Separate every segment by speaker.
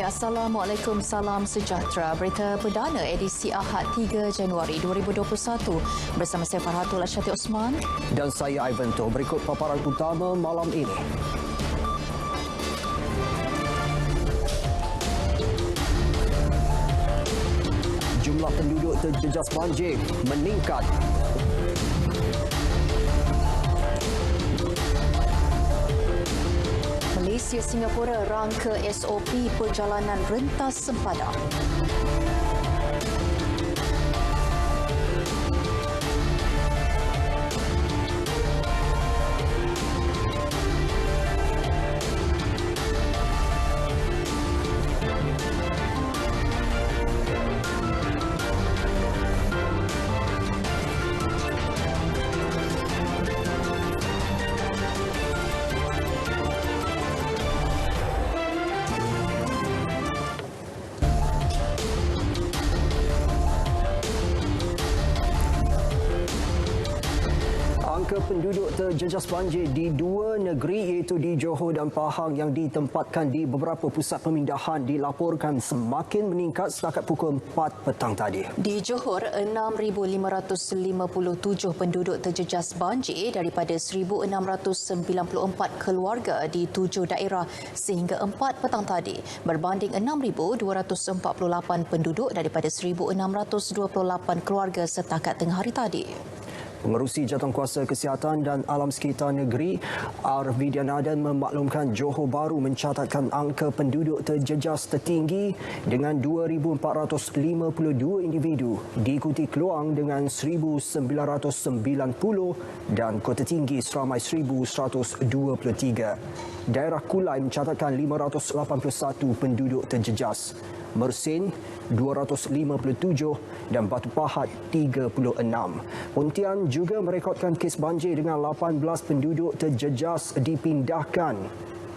Speaker 1: Assalamualaikum, salam sejahtera. Berita perdana edisi Ahad 3 Januari 2021 bersama saya Farhatul Asyati Osman
Speaker 2: dan saya Ivan Toh. Berikut paparan utama malam ini. Jumlah penduduk terjejas banjir meningkat.
Speaker 1: Malaysia Singapura rangka SOP perjalanan rentas sempadan.
Speaker 2: Angka penduduk terjejas banjir di dua negeri iaitu di Johor dan Pahang yang ditempatkan di beberapa pusat pemindahan dilaporkan semakin meningkat setakat pukul 4 petang tadi.
Speaker 1: Di Johor, 6,557 penduduk terjejas banjir daripada 1,694 keluarga di 7 daerah sehingga 4 petang tadi berbanding 6,248 penduduk daripada 1,628 keluarga setakat tengah hari tadi.
Speaker 2: Pengerusi Jawatankuasa Kesihatan dan Alam Sekitar Negeri R. Vidianadan memaklumkan Johor baru mencatatkan angka penduduk terjejas tertinggi dengan 2,452 individu, diikuti Keluang dengan 1,990 dan Kota Tinggi seramai 1,123. Daerah Kulai mencatatkan 581 penduduk terjejas. Mersing 257 dan Batu Pahat 36. Pontian juga merekodkan kes banjir dengan 18 penduduk terjejas dipindahkan.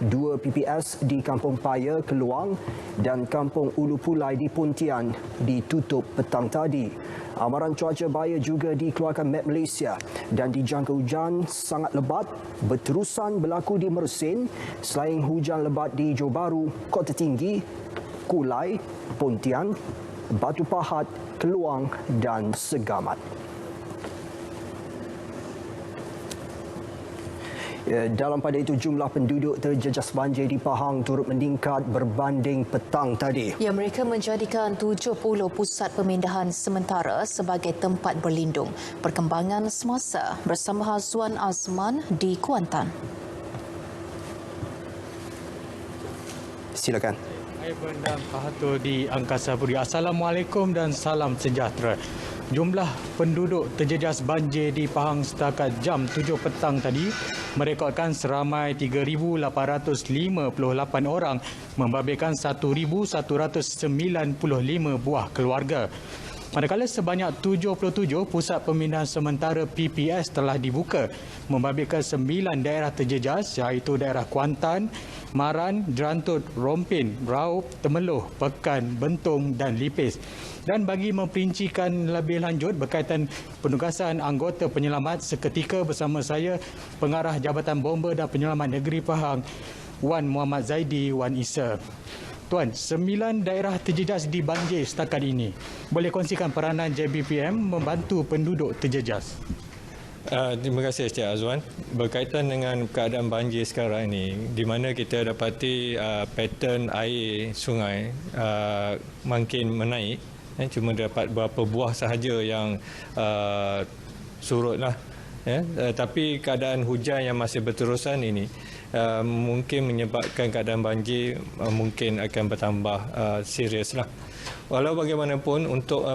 Speaker 2: 2 PPS di Kampung Paya, Keluang dan Kampung Ulu Pulai di Pontian ditutup petang tadi. Amaran cuaca bahaya juga dikeluarkan Met Malaysia dan dijangka hujan sangat lebat berterusan berlaku di Mersing selain hujan lebat di Johor Bahru, Kota Tinggi, Kulai, Pontian, Batu Pahat, Keluang dan Segamat. Dalam pada itu, jumlah penduduk terjejas banjir di Pahang turut meningkat berbanding petang tadi.
Speaker 1: Ya, mereka menjadikan 70 pusat pemindahan sementara sebagai tempat berlindung. Perkembangan semasa bersama Hazwan Azman di Kuantan.
Speaker 2: Silakan.
Speaker 3: Ivan dan Farhatul di Angkasa Puri. Assalamualaikum dan salam sejahtera. Jumlah penduduk terjejas banjir di Pahang setakat jam 7 petang tadi merekodkan seramai 3,858 orang, membabitkan 1,195 buah keluarga. Manakala sebanyak 77 pusat pemindahan sementara PPS telah dibuka, membabitkan 9 daerah terjejas iaitu daerah Kuantan, Maran, Jerantut, Rompin, Raup, Temeloh, Pekan, Bentong dan Lipis. Dan bagi memperincikan lebih lanjut berkaitan penugasan anggota penyelamat, seketika bersama saya Pengarah Jabatan Bomba dan Penyelamat Negeri Pahang, Wan Muhammad Zaidi Wan Isa. Tuan, 9 daerah terjejas di banjir setakat ini. Boleh kongsikan peranan JBPM membantu penduduk terjejas?
Speaker 4: Terima kasih Encik Azwan. Berkaitan dengan keadaan banjir sekarang ini, di mana kita dapati pattern air sungai makin menaik, cuma dapat beberapa buah sahaja yang surutlah. Tapi keadaan hujan yang masih berterusan ini mungkin menyebabkan keadaan banjir mungkin akan bertambah seriuslah. Walau bagaimanapun, untuk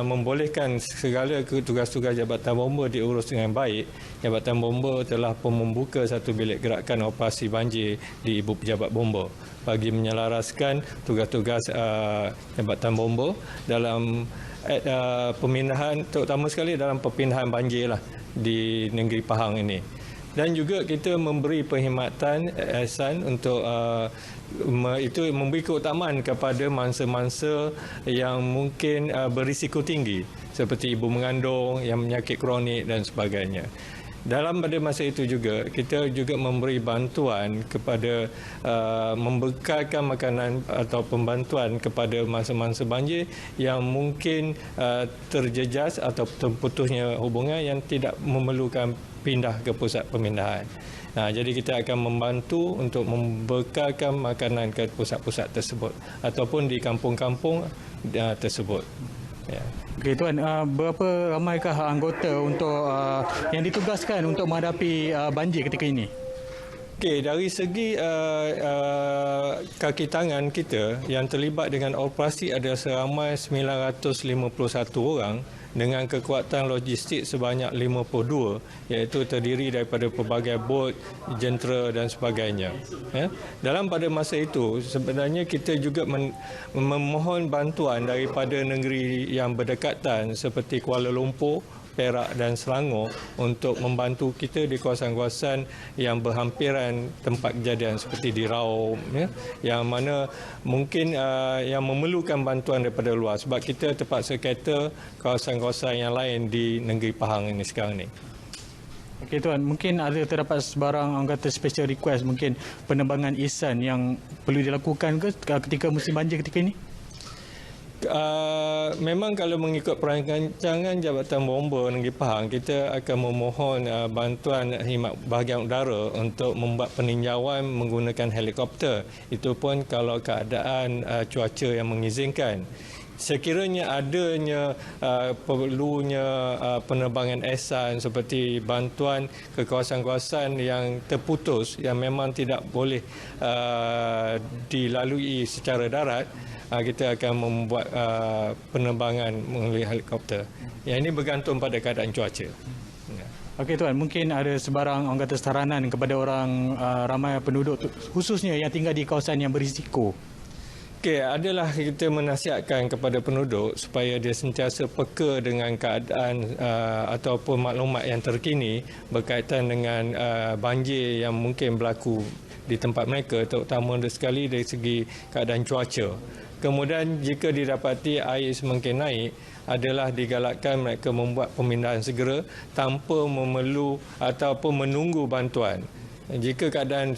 Speaker 4: membolehkan segala tugas-tugas Jabatan Bomba diurus dengan baik, Jabatan Bomba telah pun membuka satu bilik gerakan operasi banjir di Ibu Pejabat Bomba bagi menyelaraskan tugas-tugas Jabatan Bomba dalam pemindahan, terutama sekali dalam perpindahan banjir lah di negeri Pahang ini. Dan juga kita memberi perkhidmatan ihsan untuk itu memberi keutamaan kepada mangsa-mangsa yang mungkin berisiko tinggi seperti ibu mengandung yang penyakit kronik dan sebagainya. Dalam pada masa itu juga, kita juga memberi bantuan kepada membekalkan makanan atau pembantuan kepada mangsa-mangsa banjir yang mungkin terjejas atau terputusnya hubungan yang tidak memerlukan pindah ke pusat pemindahan. Jadi kita akan membantu untuk membekalkan makanan ke pusat-pusat tersebut ataupun di kampung-kampung tersebut. Ya.
Speaker 3: Okey Tuan, berapa ramaikah anggota untuk yang ditugaskan untuk menghadapi banjir ketika ini?
Speaker 4: Okey, dari segi kaki tangan kita yang terlibat dengan operasi ada seramai 951 orang dengan kekuatan logistik sebanyak 52, iaitu terdiri daripada pelbagai bot, jentera dan sebagainya. Ya. Dalam pada masa itu, sebenarnya kita juga memohon bantuan daripada negeri yang berdekatan seperti Kuala Lumpur, Perak dan Selangor untuk membantu kita di kawasan-kawasan yang berhampiran tempat kejadian seperti di Raub, ya, yang mana mungkin yang memerlukan bantuan daripada luar sebab kita terpaksa kata kawasan-kawasan yang lain di negeri Pahang ini sekarang ni.
Speaker 3: Okey Tuan, mungkin ada terdapat sebarang orang kata special request, mungkin penerbangan ihsan yang perlu dilakukan ke ketika musim banjir ketika ini?
Speaker 4: Memang kalau mengikut perancangan Jabatan Bomba Negeri Pahang, kita akan memohon bantuan khidmat bahagian udara untuk membuat peninjauan menggunakan helikopter. Itu pun kalau keadaan cuaca yang mengizinkan. Sekiranya adanya perlunya penerbangan ihsan seperti bantuan ke kawasan-kawasan yang terputus yang memang tidak boleh dilalui secara darat, kita akan membuat penerbangan melalui helikopter. Yang ini bergantung pada keadaan cuaca.
Speaker 3: Okey Tuan, mungkin ada sebarang orang kata saranan kepada orang ramai penduduk khususnya yang tinggal di kawasan yang berisiko.
Speaker 4: Okey, adalah kita menasihatkan kepada penduduk supaya dia sentiasa peka dengan keadaan ataupun maklumat yang terkini berkaitan dengan banjir yang mungkin berlaku di tempat mereka, terutama sekali dari segi keadaan cuaca. Kemudian jika didapati air semakin naik, adalah digalakkan mereka membuat pemindahan segera tanpa memerlu ataupun menunggu bantuan. Jika keadaan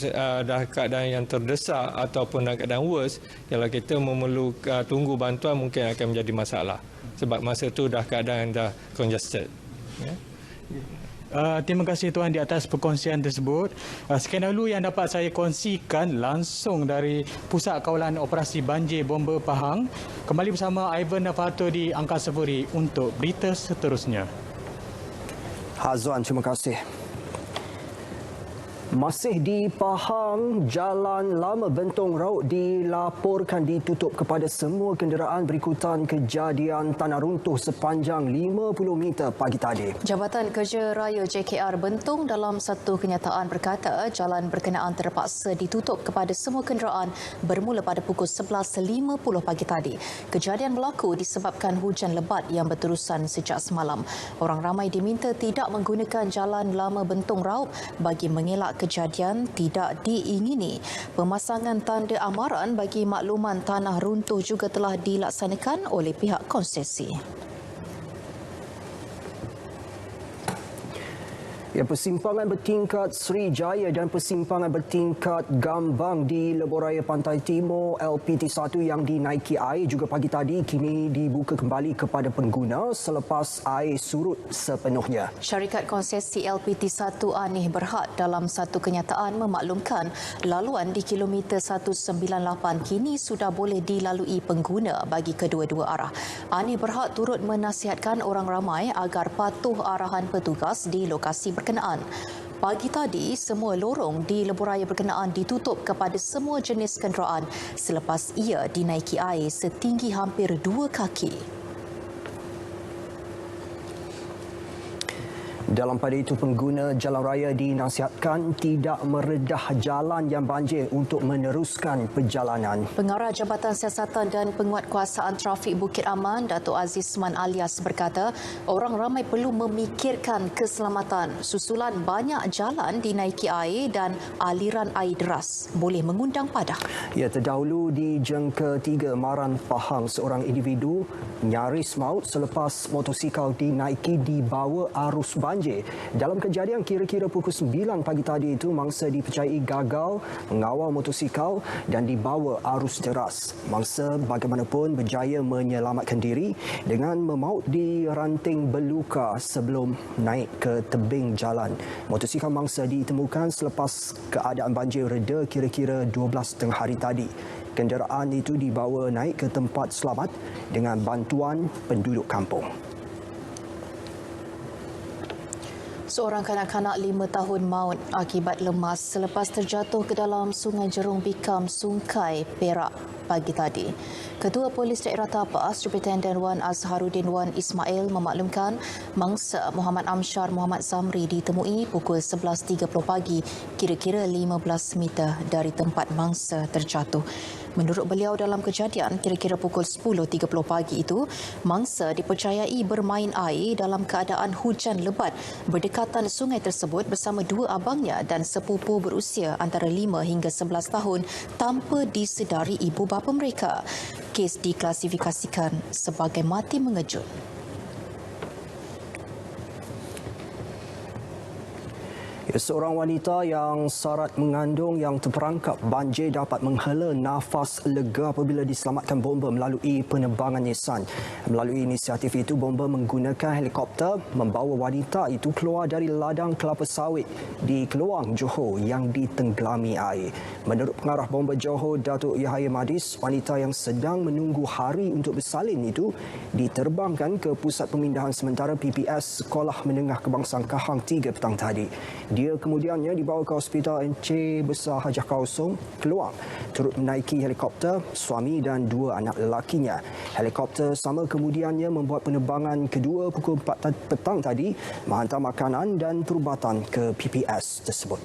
Speaker 4: keadaan yang terdesak ataupun dalam keadaan worse, kalau kita memerlukan tunggu bantuan mungkin akan menjadi masalah. Sebab masa itu keadaan dah congested. Ya.
Speaker 3: Terima kasih Tuan di atas perkongsian tersebut. Sekian dahulu yang dapat saya kongsikan langsung dari Pusat Kawalan Operasi Banjir Bomba Pahang. Kembali bersama Ivan Nafato di Angkasa Puri untuk berita seterusnya.
Speaker 2: Hazwan, terima kasih. Masih di Pahang, Jalan Lama Bentong Raub dilaporkan ditutup kepada semua kenderaan berikutan kejadian tanah runtuh sepanjang 50 meter pagi tadi.
Speaker 1: Jabatan Kerja Raya JKR Bentong dalam satu kenyataan berkata jalan berkenaan terpaksa ditutup kepada semua kenderaan bermula pada pukul 11.50 pagi tadi. Kejadian berlaku disebabkan hujan lebat yang berterusan sejak semalam. Orang ramai diminta tidak menggunakan Jalan Lama Bentong Raub bagi mengelak kejadian tidak diingini. Pemasangan tanda amaran bagi makluman tanah runtuh juga telah dilaksanakan oleh pihak konsesi.
Speaker 2: Persimpangan bertingkat Srijaya dan persimpangan bertingkat Gambang di Lebuh Raya Pantai Timur LPT1 yang dinaiki air juga pagi tadi kini dibuka kembali kepada pengguna selepas air surut sepenuhnya.
Speaker 1: Syarikat konsesi LPT1 Anih Berhad dalam satu kenyataan memaklumkan laluan di kilometer 198 kini sudah boleh dilalui pengguna bagi kedua-dua arah. Anih Berhad turut menasihatkan orang ramai agar patuh arahan petugas di lokasi berkenaan. Pagi tadi, semua lorong di Lebuh Raya berkenaan ditutup kepada semua jenis kenderaan selepas ia dinaiki air setinggi hampir 2 kaki.
Speaker 2: Dalam pada itu, pengguna jalan raya dinasihatkan tidak meredah jalan yang banjir untuk meneruskan perjalanan.
Speaker 1: Pengarah Jabatan Siasatan dan Penguatkuasaan Trafik Bukit Aman, Datuk Azizman Alias berkata, orang ramai perlu memikirkan keselamatan susulan banyak jalan dinaiki air dan aliran air deras boleh mengundang padah.
Speaker 2: Terdahulu di Jengka 3 Maran Pahang, seorang individu nyaris maut selepas motosikal dinaiki di bawah arus banjir banjir. Dalam kejadian kira-kira pukul 9 pagi tadi itu, mangsa dipercayai gagal mengawal motosikal dan dibawa arus deras. Mangsa bagaimanapun berjaya menyelamatkan diri dengan memaut di ranting beluka sebelum naik ke tebing jalan. Motosikal mangsa ditemukan selepas keadaan banjir reda kira-kira 12 tengah hari tadi. Kenderaan itu dibawa naik ke tempat selamat dengan bantuan penduduk kampung.
Speaker 1: Seorang kanak-kanak 5 tahun maut akibat lemas selepas terjatuh ke dalam Sungai Jerung Bikam, Sungkai, Perak pagi tadi. Ketua Polis Daerah Tapas, Superintenden Wan Azharuddin Wan Ismail memaklumkan mangsa Muhammad Amsyar Muhammad Zamri ditemui pukul 11.30 pagi, kira-kira 15 meter dari tempat mangsa terjatuh. Menurut beliau, dalam kejadian kira-kira pukul 10.30 pagi itu, mangsa dipercayai bermain air dalam keadaan hujan lebat berdekatan sungai tersebut bersama dua abangnya dan sepupu berusia antara 5 hingga 11 tahun tanpa disedari ibu bapa mereka. Kes diklasifikasikan sebagai mati mengejut.
Speaker 2: Seorang wanita yang sarat mengandung yang terperangkap banjir dapat menghela nafas lega apabila diselamatkan bomba melalui penerbangan Nissan. Melalui inisiatif itu, bomba menggunakan helikopter membawa wanita itu keluar dari ladang kelapa sawit di Keluang, Johor yang ditenggelami air. Menurut pengarah bomba Johor, Datuk Yahya Madis, wanita yang sedang menunggu hari untuk bersalin itu diterbangkan ke Pusat Pemindahan Sementara PPS Sekolah Menengah Kebangsaan Kahang 3 petang tadi. Dia kemudiannya dibawa ke Hospital Encik Besar Hajah Kausung, Keluang, turut menaiki helikopter suami dan dua anak lelakinya. Helikopter sama kemudiannya membuat penerbangan kedua pukul 4 petang tadi menghantar makanan dan perubatan ke PPS tersebut.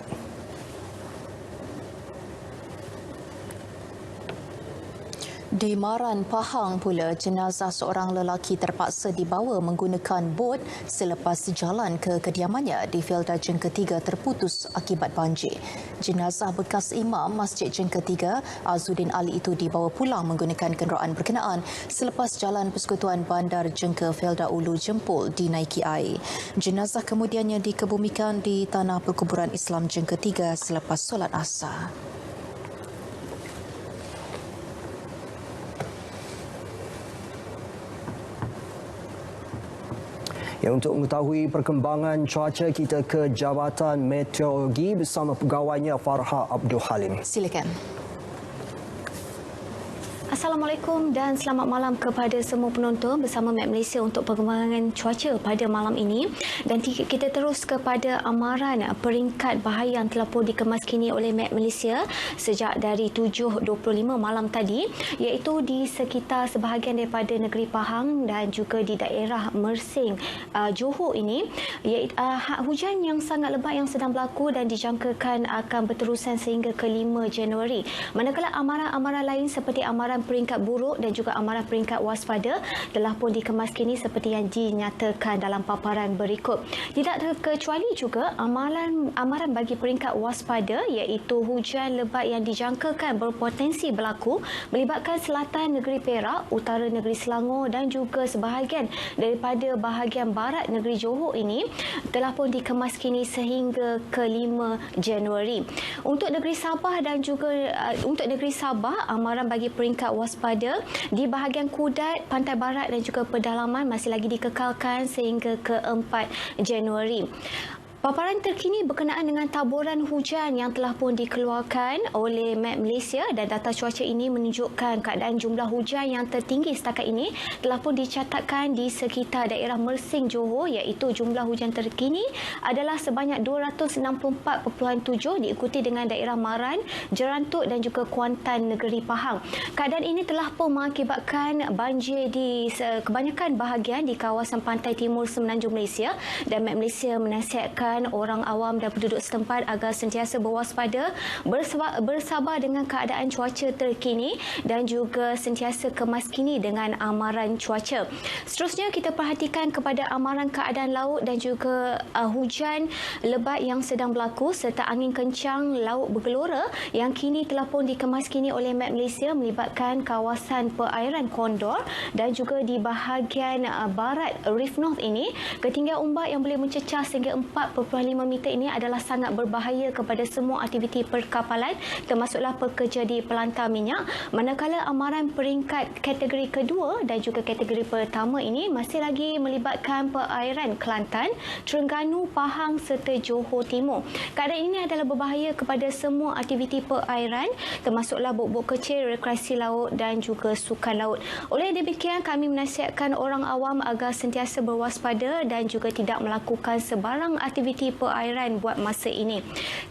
Speaker 1: Di Maran, Pahang pula, jenazah seorang lelaki terpaksa dibawa menggunakan bot selepas jalan ke kediamannya di Felda Jengka 3 terputus akibat banjir. Jenazah bekas imam Masjid Jengka 3, Azuddin Ali itu dibawa pulang menggunakan kenderaan berkenaan selepas jalan persekutuan bandar Jengka Felda Ulu Jempol dinaiki air. Jenazah kemudiannya dikebumikan di tanah perkuburan Islam Jengka 3 selepas solat asar.
Speaker 2: Ya, untuk mengetahui perkembangan cuaca, kita ke Jabatan Meteorologi bersama pegawainya Farha Abdul Halim.
Speaker 1: Silakan.
Speaker 5: Assalamualaikum dan selamat malam kepada semua penonton bersama Met Malaysia untuk perkembangan cuaca pada malam ini. Dan kita terus kepada amaran peringkat bahaya yang telah pun dikemaskini oleh Met Malaysia sejak dari 7.25 malam tadi, iaitu di sekitar sebahagian daripada negeri Pahang dan juga di daerah Mersing, Johor ini, iaitu hujan yang sangat lebat yang sedang berlaku dan dijangkakan akan berterusan sehingga ke 5 Januari. Manakala amaran-amaran lain seperti amaran peringkat buruk dan juga amaran peringkat waspada telah pun dikemaskini seperti yang dinyatakan dalam paparan berikut. Tidak terkecuali juga amaran bagi peringkat waspada, iaitu hujan lebat yang dijangkakan berpotensi berlaku melibatkan selatan negeri Perak, utara negeri Selangor dan juga sebahagian daripada bahagian barat negeri Johor ini telah pun dikemaskini sehingga ke 5 Januari. Untuk negeri Sabah dan juga amaran bagi peringkat waspada di bahagian Kudat, Pantai Barat dan juga pedalaman masih lagi dikekalkan sehingga ke 4 Januari. Paparan terkini berkenaan dengan taburan hujan yang telah pun dikeluarkan oleh Met Malaysia, dan data cuaca ini menunjukkan keadaan jumlah hujan yang tertinggi setakat ini telah pun dicatatkan di sekitar daerah Mersing, Johor, iaitu jumlah hujan terkini adalah sebanyak 264.7 diikuti dengan daerah Maran, Jerantuk dan juga Kuantan negeri Pahang. Keadaan ini telah pun mengakibatkan banjir di kebanyakan bahagian di kawasan pantai timur semenanjung Malaysia, dan Met Malaysia menasihatkan mengingatkan orang awam dan penduduk setempat agar sentiasa berwaspada, bersabar dengan keadaan cuaca terkini dan juga sentiasa kemaskini dengan amaran cuaca. Seterusnya kita perhatikan kepada amaran keadaan laut dan juga hujan lebat yang sedang berlaku serta angin kencang laut bergelora yang kini telah pun dikemaskini oleh Met Malaysia melibatkan kawasan perairan Kondor dan juga di bahagian barat Reef North ini. Ketinggian ombak yang boleh mencecah sehingga 4.5 meter ini adalah sangat berbahaya kepada semua aktiviti perkapalan termasuklah pekerja di pelantar minyak, manakala amaran peringkat kategori kedua dan juga kategori pertama ini masih lagi melibatkan perairan Kelantan, Terengganu, Pahang serta Johor Timur. Keadaan ini adalah berbahaya kepada semua aktiviti perairan termasuklah bot-bot kecil, rekreasi laut dan juga sukan laut. Oleh demikian, kami menasihatkan orang awam agar sentiasa berwaspada dan juga tidak melakukan sebarang aktiviti perairan buat masa ini.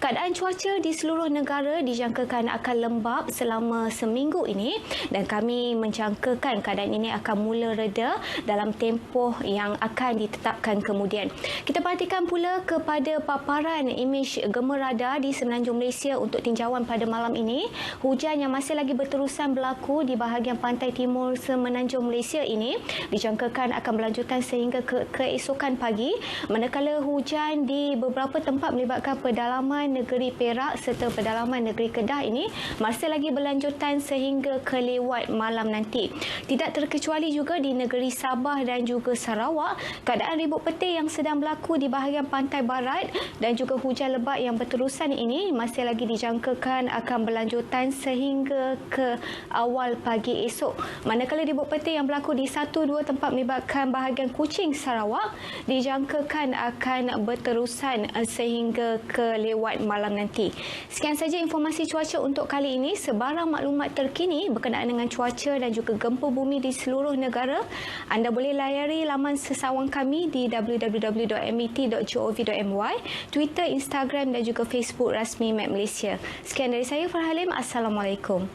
Speaker 5: Keadaan cuaca di seluruh negara dijangkakan akan lembap selama seminggu ini dan kami menjangkakan keadaan ini akan mula reda dalam tempoh yang akan ditetapkan kemudian. Kita perhatikan pula kepada paparan imej gemar radar di Semenanjung Malaysia untuk tinjauan pada malam ini. Hujan yang masih lagi berterusan berlaku di bahagian pantai timur Semenanjung Malaysia ini dijangkakan akan berlanjutan sehingga keesokan pagi, manakala hujan di beberapa tempat melibatkan pedalaman negeri Perak serta pedalaman negeri Kedah ini masih lagi berlanjutan sehingga ke lewat malam nanti. Tidak terkecuali juga di negeri Sabah dan juga Sarawak, keadaan ribut petir yang sedang berlaku di bahagian pantai barat dan juga hujan lebat yang berterusan ini masih lagi dijangkakan akan berlanjutan sehingga ke awal pagi esok. Manakala ribut petir yang berlaku di 1-2 tempat melibatkan bahagian Kuching, Sarawak dijangkakan akan berterusan sehingga ke lewat malam nanti. Sekian saja informasi cuaca untuk kali ini. Sebarang maklumat terkini berkenaan dengan cuaca dan juga gempa bumi di seluruh negara, anda boleh layari laman sesawang kami di www.met.gov.my, Twitter, Instagram dan juga Facebook rasmi Met Malaysia. Sekian dari saya, Farhalim. Assalamualaikum.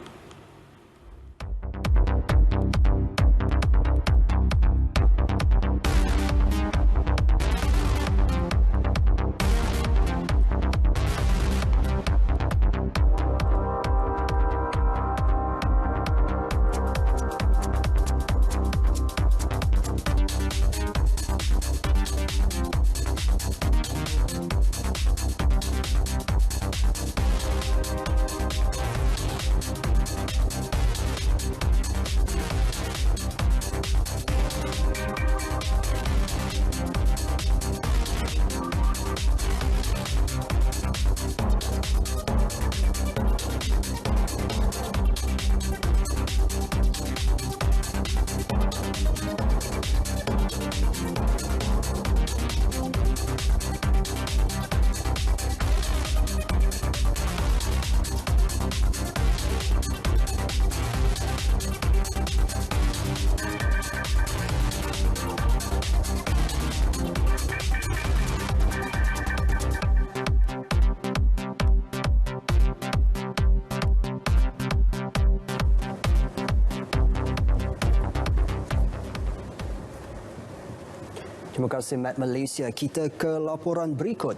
Speaker 2: Terima kasih Met Malaysia. Kita ke laporan berikut.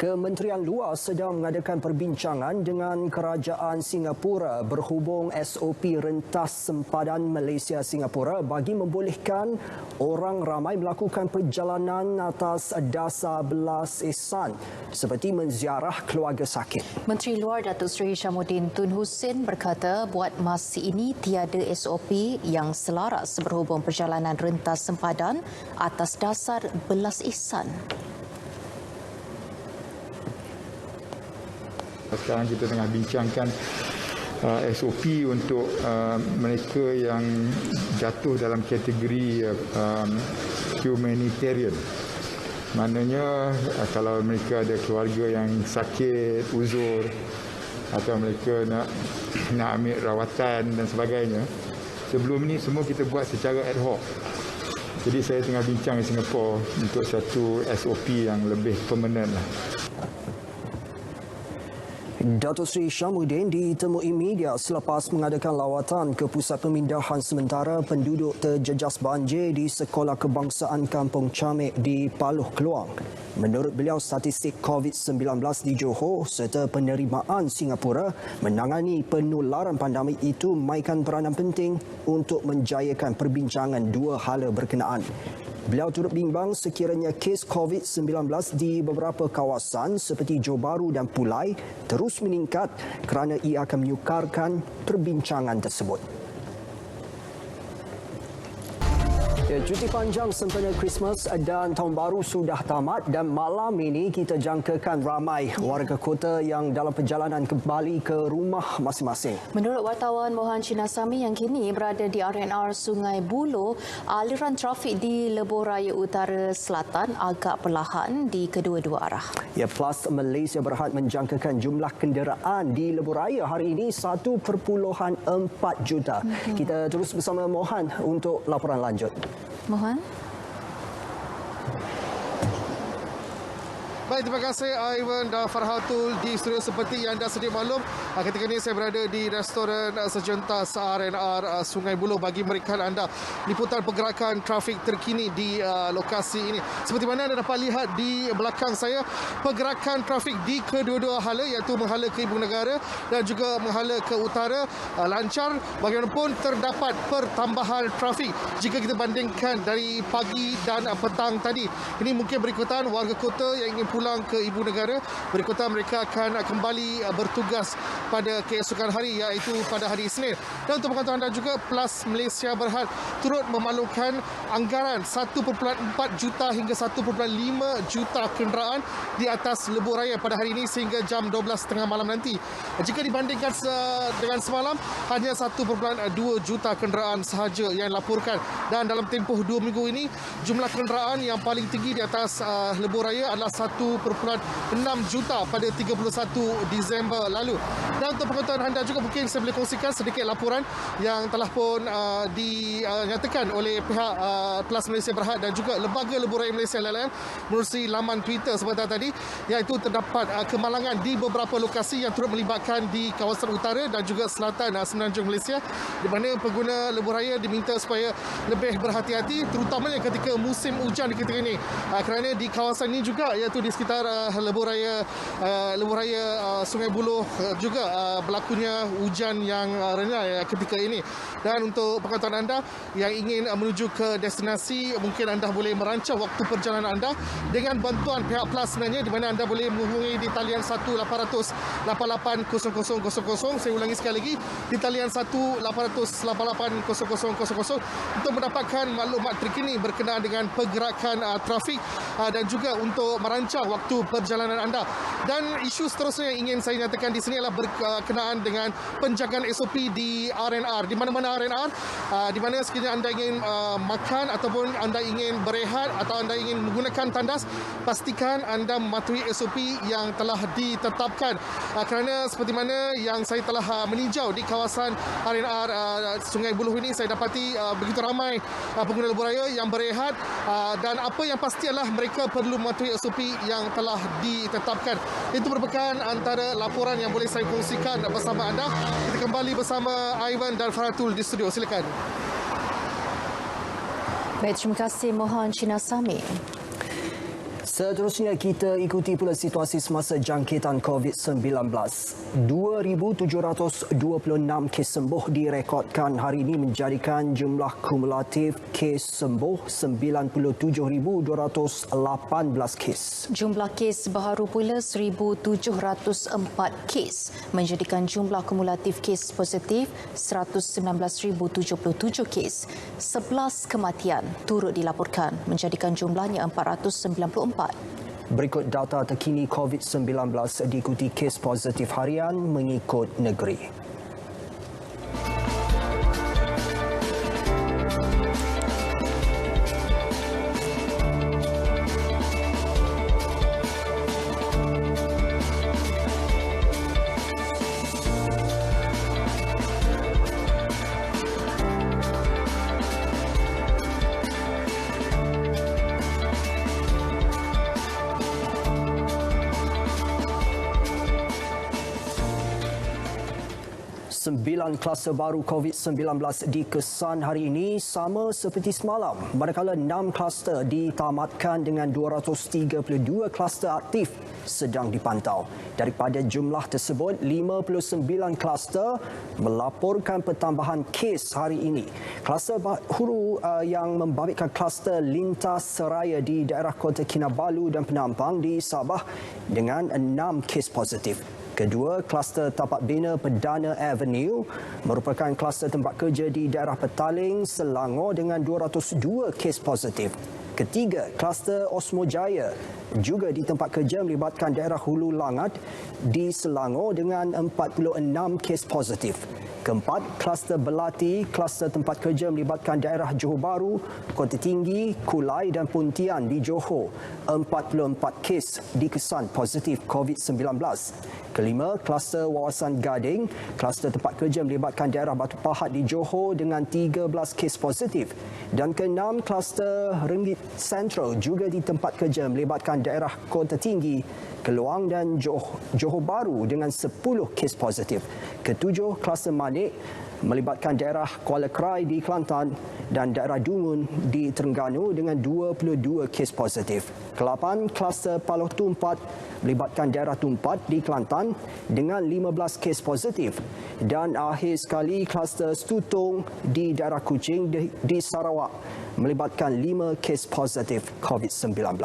Speaker 2: Kementerian Luar sedang mengadakan perbincangan dengan Kerajaan Singapura berhubung SOP rentas sempadan Malaysia-Singapura bagi membolehkan orang ramai melakukan perjalanan atas dasar belas ihsan seperti menziarah keluarga sakit.
Speaker 1: Menteri Luar Datuk Seri Hishamuddin Tun Hussein berkata buat masa ini tiada SOP yang selaras berhubung perjalanan rentas sempadan atas dasar belas ihsan.
Speaker 6: Sekarang kita tengah bincangkan SOP untuk mereka yang jatuh dalam kategori humanitarian. Maknanya kalau mereka ada keluarga yang sakit, uzur atau mereka nak ambil rawatan dan sebagainya. Sebelum ini semua kita buat secara ad hoc. Jadi saya tengah bincang di Singapura untuk satu SOP yang lebih permanent lah.
Speaker 2: Datuk Seri Syamuddin ditemui media selepas mengadakan lawatan ke Pusat Pemindahan Sementara Penduduk Terjejas Banjir di Sekolah Kebangsaan Kampung Camek di Paluh Keluang. Menurut beliau, statistik COVID-19 di Johor serta penerimaan Singapura menangani penularan pandemik itu memainkan peranan penting untuk menjayakan perbincangan dua hala berkenaan. Beliau turut bimbang sekiranya kes COVID-19 di beberapa kawasan seperti Johor Bahru dan Pulai terus meningkat kerana ia akan menyukarkan perbincangan tersebut. Cuti panjang sempena Christmas dan Tahun Baru sudah tamat dan malam ini kita jangkakan ramai warga kota yang dalam perjalanan kembali ke rumah masing-masing.
Speaker 1: Menurut wartawan Mohan Chinasamy yang kini berada di RNR Sungai Buloh, aliran trafik di Lebuh Raya Utara Selatan agak perlahan di kedua-dua arah. Plus Malaysia Berhad menjangkakan jumlah kenderaan di Lebuh Raya hari ini 1.4 juta. Kita terus bersama Mohan untuk laporan lanjut. Mohan.
Speaker 7: Baik, terima kasih Ivan dan Farhatul di studio. Seperti yang anda sedia maklum, ketika ini saya berada di restoran sejentas RNR Sungai Buloh bagi memberikan anda liputan pergerakan trafik terkini di lokasi ini. Seperti mana anda dapat lihat di belakang saya, pergerakan trafik di kedua-dua hala, iaitu menghala ke Ibu Negara dan juga menghala ke utara lancar. Bagaimanapun terdapat pertambahan trafik jika kita bandingkan dari pagi dan petang tadi. Ini mungkin berikutan warga kota yang ingin pulang ke Ibu Negara. Berikutan mereka akan kembali bertugas pada keesokan hari, iaitu pada hari Isnin. Dan untuk pengetahuan anda juga, Plus Malaysia Berhad turut memaklumkan anggaran 1.4 juta hingga 1.5 juta kenderaan di atas Lebuh Raya pada hari ini sehingga jam 12.30 malam nanti. Jika dibandingkan dengan semalam, hanya 1.2 juta kenderaan sahaja yang dilaporkan. Dan dalam tempoh 2 minggu ini, jumlah kenderaan yang paling tinggi di atas Lebuh Raya adalah 1.6 juta pada 31 Disember lalu. Dan untuk pengetahuan anda juga, mungkin saya boleh kongsikan sedikit laporan yang telah pun dinyatakan oleh pihak Plus Malaysia Berhad dan juga Lembaga Lebuh Raya Malaysia LLM menerusi laman Twitter sebentar tadi, iaitu terdapat kemalangan di beberapa lokasi yang turut melibatkan di kawasan utara dan juga selatan Semenanjung Malaysia, di mana pengguna Lebuh Raya diminta supaya lebih berhati-hati terutamanya ketika musim hujan di ketika ini, kerana di kawasan ini juga, iaitu di sekitar Lebuh Raya Sungai Buloh juga berlakunya hujan yang rendah ketika ini. Dan untuk pengetahuan anda yang ingin menuju ke destinasi, mungkin anda boleh merancang waktu perjalanan anda dengan bantuan pihak Plus sebenarnya, di mana anda boleh menghubungi di talian 1-800-88-0000. Saya ulangi sekali lagi, di talian 1-800-88-0000 untuk mendapatkan maklumat terkini berkenaan dengan pergerakan trafik dan juga untuk merancang waktu perjalanan anda. Dan isu seterusnya yang ingin saya nyatakan di sini adalah berkenaan dengan penjagaan SOP di RNR. Di mana-mana RNR, di mana sekiranya anda ingin makan ataupun anda ingin berehat atau anda ingin menggunakan tandas, pastikan anda mematuhi SOP yang telah ditetapkan. Kerana seperti mana yang saya telah meninjau di kawasan RNR Sungai Buloh ini, saya dapati begitu ramai pengguna Lebuh Raya yang berehat, dan apa yang pasti adalah mereka perlu mematuhi SOP yang telah ditetapkan. Itu merupakan antara laporan yang boleh saya kongsikan bersama anda. Kita kembali bersama Ivan dan Faratul di studio. Silakan.
Speaker 1: Baik, terima kasih Mohan Chinasamy.
Speaker 2: Seterusnya kita ikuti pula situasi semasa jangkitan COVID-19. 2,726 kes sembuh direkodkan hari ini menjadikan jumlah kumulatif kes sembuh 97,218 kes.
Speaker 1: Jumlah kes baharu pula 1,704 kes menjadikan jumlah kumulatif kes positif 119,077 kes. 11 kematian turut dilaporkan menjadikan jumlahnya 494.
Speaker 2: Berikut data terkini COVID-19 diikuti kes positif harian mengikut negeri. 9 kluster baru COVID-19 dikesan hari ini sama seperti semalam, manakala 6 kluster ditamatkan dengan 232 kluster aktif sedang dipantau. Daripada jumlah tersebut, 59 kluster melaporkan pertambahan kes hari ini. Kluster baru yang membabitkan kluster lintas seraya di daerah Kota Kinabalu dan Penampang di Sabah dengan 6 kes positif. Kedua, kluster Tapak Bina Perdana Avenue merupakan kluster tempat kerja di daerah Petaling, Selangor dengan 202 kes positif. Ketiga, kluster Osmo Jaya juga di tempat kerja melibatkan daerah Hulu Langat di Selangor dengan 46 kes positif. Keempat, kluster Belati, kluster tempat kerja melibatkan daerah Johor Bahru, Kota Tinggi, Kulai dan Pontian di Johor. 44 kes dikesan positif COVID-19. Kelima, kluster Wawasan Gading, kluster tempat kerja melibatkan daerah Batu Pahat di Johor dengan 13 kes positif. Dan keenam, kluster Ringgit Central juga di tempat kerja melibatkan daerah Kota Tinggi, Keluang dan Johor Bahru dengan 10 kes positif. Ketujuh, kluster Manik melibatkan daerah Kuala Krai di Kelantan dan daerah Dungun di Terengganu dengan 22 kes positif. Kelapan, kluster Paloh Tumpat melibatkan daerah Tumpat di Kelantan dengan 15 kes positif. Dan akhir sekali, kluster Stutong di daerah Kuching di Sarawak melibatkan 5 kes positif COVID-19.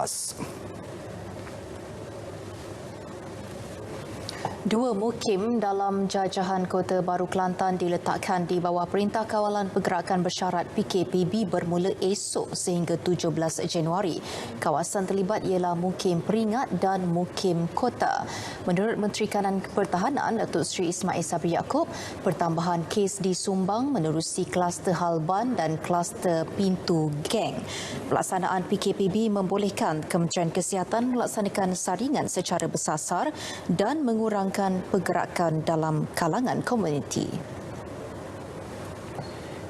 Speaker 1: Dua mukim dalam jajahan Kota Baru Kelantan diletakkan di bawah Perintah Kawalan Pergerakan Bersyarat PKPB bermula esok sehingga 17 Januari. Kawasan terlibat ialah Mukim Peringat dan Mukim Kota. Menurut Menteri Kanan Pertahanan Datuk Seri Ismail Sabri Yaakob, pertambahan kes disumbang menerusi kluster Halban dan kluster Pintu Geng. Pelaksanaan PKPB membolehkan Kementerian Kesihatan melaksanakan saringan secara bersasar dan mengurangkan pergerakan dalam kalangan komuniti.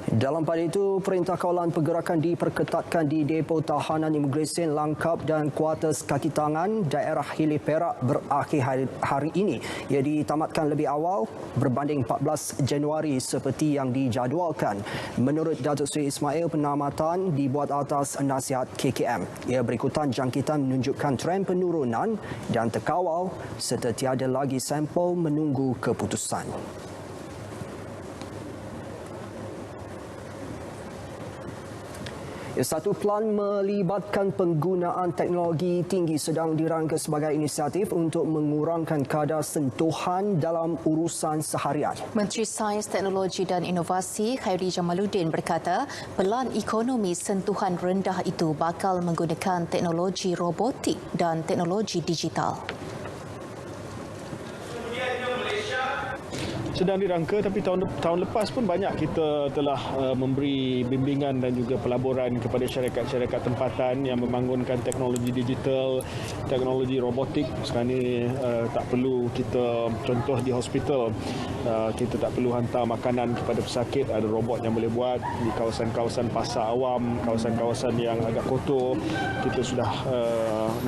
Speaker 2: Dalam pada itu, Perintah Kawalan Pergerakan diperketatkan di Depo Tahanan Imigresen Langkap dan Kuartus Kaki Tangan daerah Hilir Perak berakhir hari ini. Ia ditamatkan lebih awal berbanding 14 Januari seperti yang dijadualkan. Menurut Datuk Seri Ismail, penamatan dibuat atas nasihat KKM. Ia berikutan jangkitan menunjukkan trend penurunan dan terkawal serta tiada lagi sampel menunggu keputusan. Satu plan melibatkan penggunaan teknologi tinggi sedang dirangka sebagai inisiatif untuk mengurangkan kadar sentuhan dalam urusan seharian.
Speaker 1: Menteri Sains, Teknologi dan Inovasi Khairi Jamaluddin berkata, pelan ekonomi sentuhan rendah itu bakal menggunakan teknologi robotik dan teknologi digital.
Speaker 8: Sedang dirangka, tapi tahun lepas pun banyak kita telah memberi bimbingan dan juga pelaburan kepada syarikat-syarikat tempatan yang membangunkan teknologi digital, teknologi robotik. Sekarang ini tak perlu kita, contoh di hospital, kita tak perlu hantar makanan kepada pesakit, ada robot yang boleh buat. Di kawasan-kawasan pasar awam, kawasan-kawasan yang agak kotor, kita sudah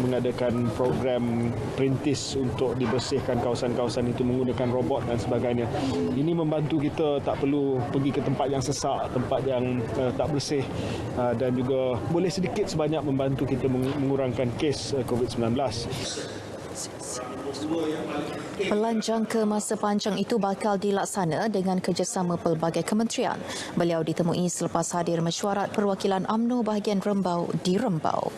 Speaker 8: mengadakan program perintis untuk dibersihkan kawasan-kawasan itu menggunakan robot dan sebagainya. Ini membantu kita tak perlu pergi ke tempat yang sesak, tempat yang tak bersih, dan juga boleh sedikit sebanyak membantu kita mengurangkan kes COVID-19.
Speaker 1: Pelan jangka masa panjang itu bakal dilaksana dengan kerjasama pelbagai kementerian. Beliau ditemui selepas hadir mesyuarat perwakilan UMNO bahagian Rembau di Rembau.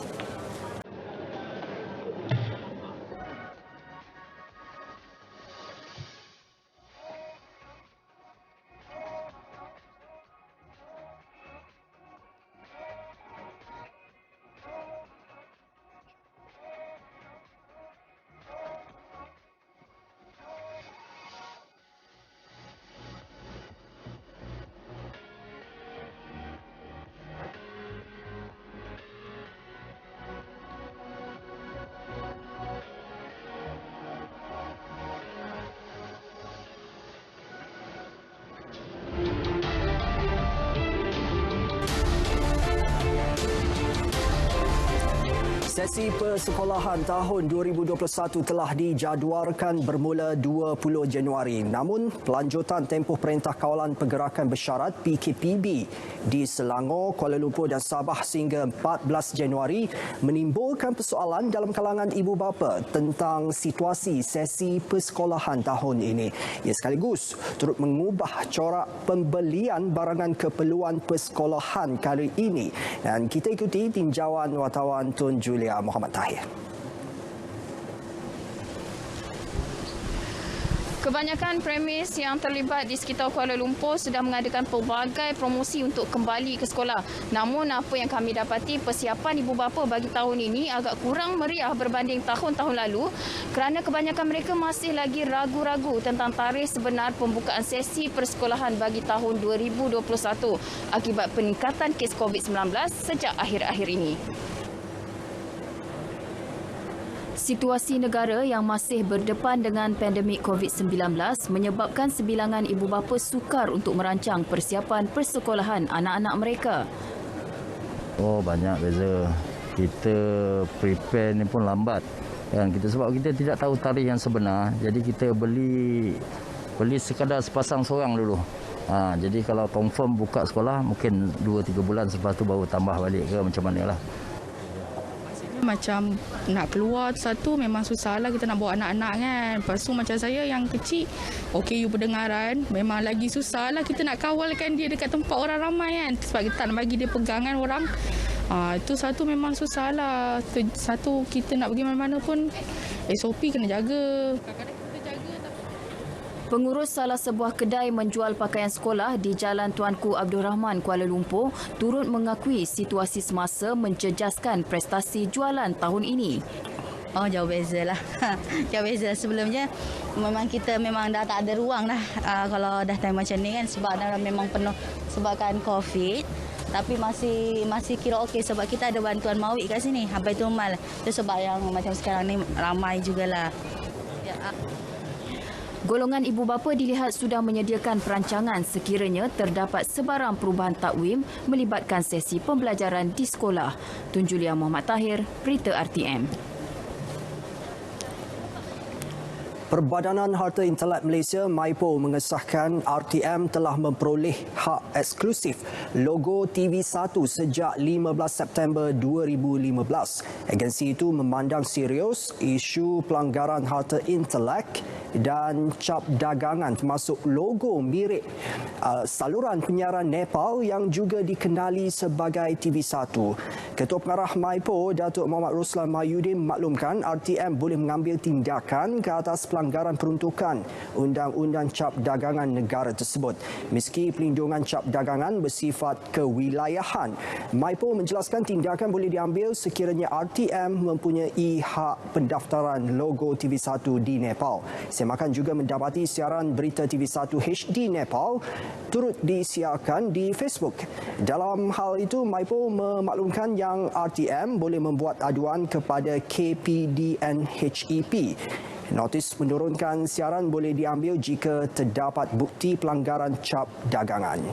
Speaker 2: Sesi persekolahan tahun 2021 telah dijadualkan bermula 20 Januari. Namun, pelanjutan tempoh Perintah Kawalan Pergerakan Bersyarat PKPB di Selangor, Kuala Lumpur dan Sabah sehingga 14 Januari menimbulkan persoalan dalam kalangan ibu bapa tentang situasi sesi persekolahan tahun ini. Ia sekaligus turut mengubah corak pembelian barangan keperluan persekolahan kali ini. Dan kita ikuti tinjauan wartawan Tun Julia Muhammad Tahir.
Speaker 9: Kebanyakan premis yang terlibat di sekitar Kuala Lumpur sudah mengadakan pelbagai promosi untuk kembali ke sekolah. Namun apa yang kami dapati, persiapan ibu bapa bagi tahun ini agak kurang meriah berbanding tahun-tahun lalu kerana kebanyakan mereka masih lagi ragu-ragu tentang tarikh sebenar pembukaan sesi persekolahan bagi tahun 2021 akibat peningkatan kes COVID-19 sejak akhir-akhir ini. Situasi negara yang masih berdepan dengan pandemik COVID-19 menyebabkan sebilangan ibu bapa sukar untuk merancang persiapan persekolahan anak-anak mereka.
Speaker 10: Oh, banyak beza. Kita prepare ni pun lambat. Kan kita sebab kita tidak tahu tarikh yang sebenar. Jadi kita beli sekadar sepasang seorang dulu. Jadi kalau confirm buka sekolah mungkin 2-3 bulan selepas tu baru tambah balik ke macam manalah.
Speaker 11: Macam nak keluar satu memang susah lah, kita nak bawa anak-anak kan. Lepas tu macam saya yang kecil, OKU pendengaran memang lagi susah lah. Kita nak kawalkan dia dekat tempat orang ramai kan. Sebab kita tak nak bagi dia pegangan orang. Itu satu memang susah lah. Satu kita nak pergi mana-mana pun SOP kena jaga.
Speaker 9: Pengurus salah sebuah kedai menjual pakaian sekolah di Jalan Tuanku Abdul Rahman, Kuala Lumpur turut mengakui situasi semasa mencejaskan prestasi jualan tahun ini.
Speaker 12: Oh, jauh beza lah. Jauh beza. Sebelumnya memang kita memang dah tak ada ruang dah kalau dah time macam ni kan, sebab dah memang penuh sebabkan COVID. Tapi masih kira okey sebab kita ada bantuan mawik kat sini. Habis tu mal. Itu sebab yang macam sekarang ni ramai jugalah.
Speaker 9: Golongan ibu bapa dilihat sudah menyediakan perancangan sekiranya terdapat sebarang perubahan takwim melibatkan sesi pembelajaran di sekolah. Tun Julia Muhammad Tahir, Berita RTM.
Speaker 2: Perbadanan Harta Intelek Malaysia MYPO mengesahkan RTM telah memperoleh hak eksklusif logo TV1 sejak 15 September 2015. Agensi itu memandang serius isu pelanggaran harta intelek dan cap dagangan termasuk logo mirip saluran penyiaran Nepal yang juga dikenali sebagai TV1. Ketua Pengarah MYPO, Datuk Muhammad Roslan Mahyudin memaklumkan RTM boleh mengambil tindakan ke atas pelanggaran peruntukan Undang-Undang Cap Dagangan negara tersebut. Meski pelindungan cap dagangan bersifat kewilayahan, MYPO menjelaskan tindakan boleh diambil sekiranya RTM mempunyai hak pendaftaran logo TV1 di Nepal. Semakan juga mendapati siaran berita TV1 HD Nepal turut disiarkan di Facebook. Dalam hal itu, MYPO memaklumkan yang RTM boleh membuat aduan kepada KPDNHEP. Notis menurunkan siaran boleh diambil jika terdapat bukti pelanggaran cap dagangan.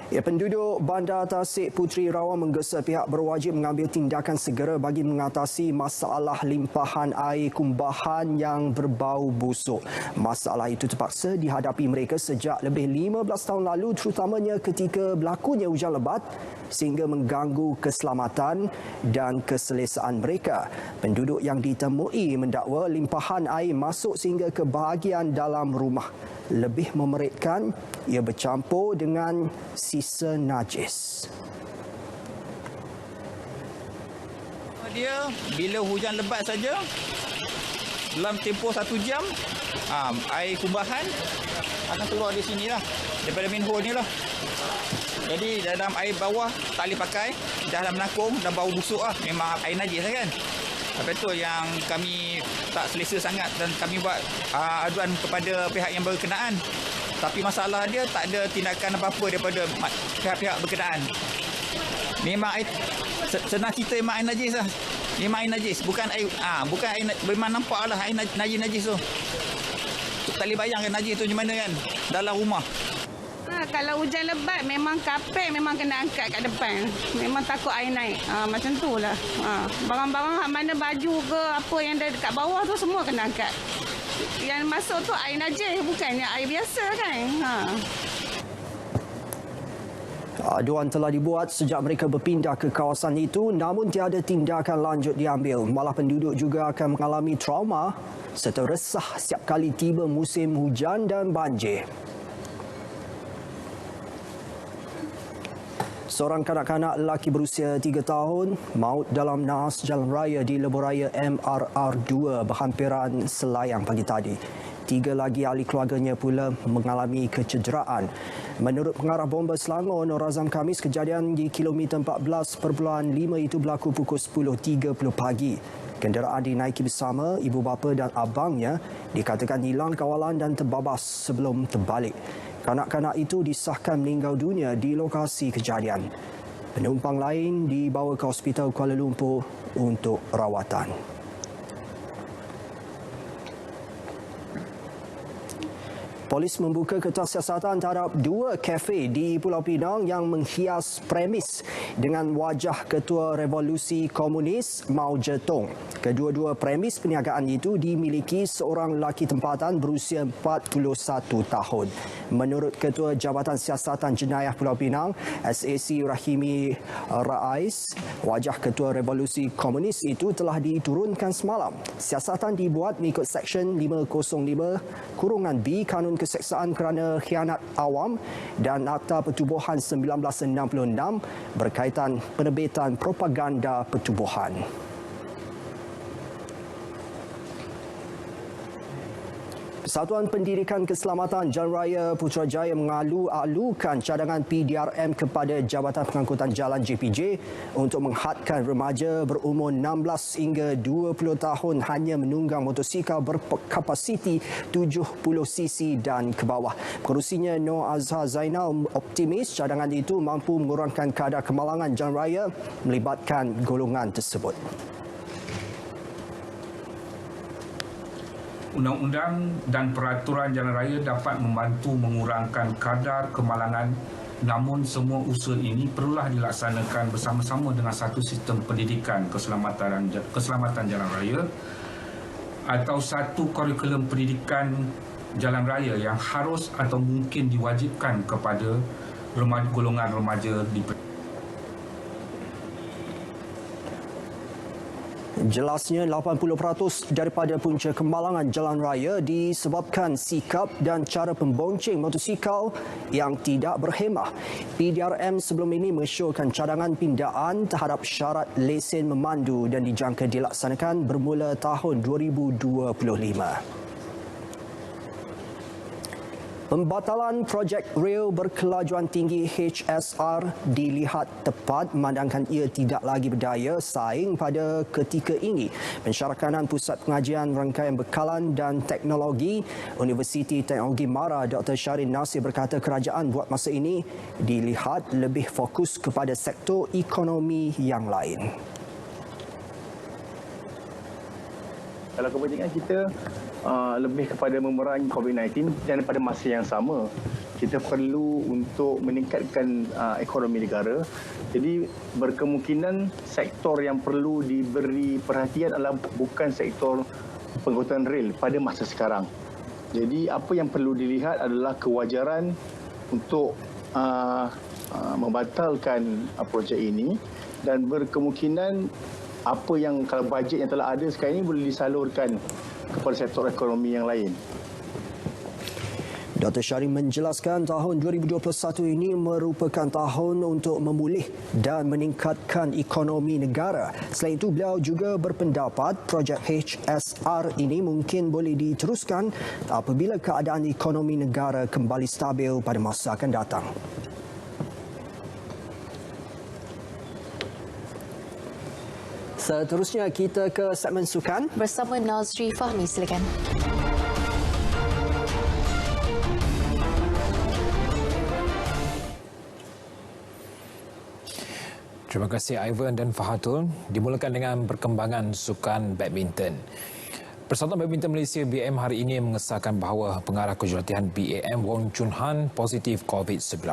Speaker 2: Penduduk Bandar Tasik Puteri Rawang menggesa pihak berwajib mengambil tindakan segera bagi mengatasi masalah limpahan air kumbahan yang berbau busuk. Masalah itu terpaksa dihadapi mereka sejak lebih 15 tahun lalu, terutamanya ketika berlakunya hujan lebat sehingga mengganggu keselamatan dan keselesaan mereka. Penduduk yang ditemui mendakwa limpahan air masuk sehingga ke bahagian dalam rumah. Lebih memeritkan, ia bercampur dengan sisa najis.
Speaker 13: Dia bila hujan lebat saja, dalam tempoh 1 jam, air kumbahan akan keluar di sini lah, daripada main hole ni lah. Jadi dalam air bawah tak boleh pakai, dalam menakung dan bau busuk lah, memang air najis lah kan. Lepas tu yang kami tak selesa sangat dan kami buat aduan kepada pihak yang berkenaan. Tapi masalah dia tak ada tindakan apa-apa daripada pihak-pihak berkenaan. Memang air, senang cerita memang air najis lah. Memang air najis, bukan air memang nampak lah air najis tu. Tak boleh bayangkan najis tu macam mana kan dalam rumah.
Speaker 14: Kalau hujan lebat memang kapek memang kena angkat kat depan. Memang takut air naik. Macam tu lah. Barang-barang mana baju ke apa yang ada dekat bawah tu semua kena angkat. Yang masuk tu air najis bukannya air biasa kan.
Speaker 2: Aduan telah dibuat sejak mereka berpindah ke kawasan itu namun tiada tindakan lanjut diambil. Malah penduduk juga akan mengalami trauma serta resah setiap kali tiba musim hujan dan banjir. Seorang kanak-kanak lelaki berusia 3 tahun maut dalam naas jalan raya di lebuhraya MRR2 berhampiran Selayang pagi tadi. 3 lagi ahli keluarganya pula mengalami kecederaan. Menurut pengarah bomba Selangor, Nur Azam Khamis, kejadian di kilometer 14.5 itu berlaku pukul 10.30 pagi. Kenderaan dinaiki bersama ibu bapa dan abangnya dikatakan hilang kawalan dan terbabas sebelum terbalik. Kanak-kanak itu disahkan meninggal dunia di lokasi kejadian. Penumpang lain dibawa ke Hospital Kuala Lumpur untuk rawatan. Polis membuka kertas siasatan terhadap 2 kafe di Pulau Pinang yang menghias premis dengan wajah Ketua Revolusi Komunis Mao Zedong. Kedua-dua premis perniagaan itu dimiliki seorang lelaki tempatan berusia 41 tahun. Menurut Ketua Jabatan Siasatan Jenayah Pulau Pinang, SAC Rahimi Rais, wajah Ketua Revolusi Komunis itu telah diturunkan semalam. Siasatan dibuat mengikut Seksyen 505(B) Kanun Keseksaan kerana Khianat Awam dan Akta Pertubuhan 1966 berkaitan penerbitan propaganda pertubuhan. Persatuan Pendidikan Keselamatan Jalan Raya Putrajaya mengalu-alukan cadangan PDRM kepada Jabatan Pengangkutan Jalan JPJ untuk menghadkan remaja berumur 16 hingga 20 tahun hanya menunggang motosikal berkapasiti 70cc dan ke bawah. Pengerusinya Noor Azhar Zainal optimis cadangan itu mampu mengurangkan kadar kemalangan jalan raya melibatkan golongan tersebut.
Speaker 15: Undang-undang dan peraturan jalan raya dapat membantu mengurangkan kadar kemalangan, namun semua usul ini perlulah dilaksanakan bersama-sama dengan satu sistem pendidikan keselamatan jalan raya atau satu kurikulum pendidikan jalan raya yang harus atau mungkin diwajibkan kepada golongan remaja di
Speaker 2: Jelasnya 80% daripada punca kemalangan jalan raya disebabkan sikap dan cara pembonceng motosikal yang tidak berhemah. PDRM sebelum ini mengesyorkan cadangan pindaan terhadap syarat lesen memandu dan dijangka dilaksanakan bermula tahun 2025. Pembatalan projek rel berkelajuan tinggi HSR dilihat tepat memandangkan ia tidak lagi berdaya saing pada ketika ini. Pensyarakanan Pusat Pengajian Rangkaian Bekalan dan Teknologi Universiti Teknologi MARA Dr. Syarin Nasir berkata kerajaan buat masa ini dilihat lebih fokus kepada sektor ekonomi yang lain.
Speaker 16: Kalau kepentingan kita lebih kepada memerangi COVID-19 dan pada masa yang sama kita perlu untuk meningkatkan ekonomi negara. Jadi berkemungkinan sektor yang perlu diberi perhatian adalah bukan sektor pengangkutan rel pada masa sekarang. Jadi apa yang perlu dilihat adalah kewajaran untuk membatalkan projek ini dan berkemungkinan apa yang kalau bajet yang telah ada sekarang ini boleh disalurkan kepada sektor ekonomi yang lain.
Speaker 2: Dr. Syarin menjelaskan tahun 2021 ini merupakan tahun untuk memulih dan meningkatkan ekonomi negara. Selain itu, beliau juga berpendapat projek HSR ini mungkin boleh diteruskan apabila keadaan ekonomi negara kembali stabil pada masa akan datang. Seterusnya kita ke segmen sukan
Speaker 1: bersama Nazri Fahmi, silakan.
Speaker 17: Terima kasih Ivan dan Fahatul. Dimulakan dengan perkembangan sukan badminton. Persatuan Badminton Malaysia BM hari ini mengesahkan bahawa pengarah kejurutian BAM Wong Chun Han positif COVID-19.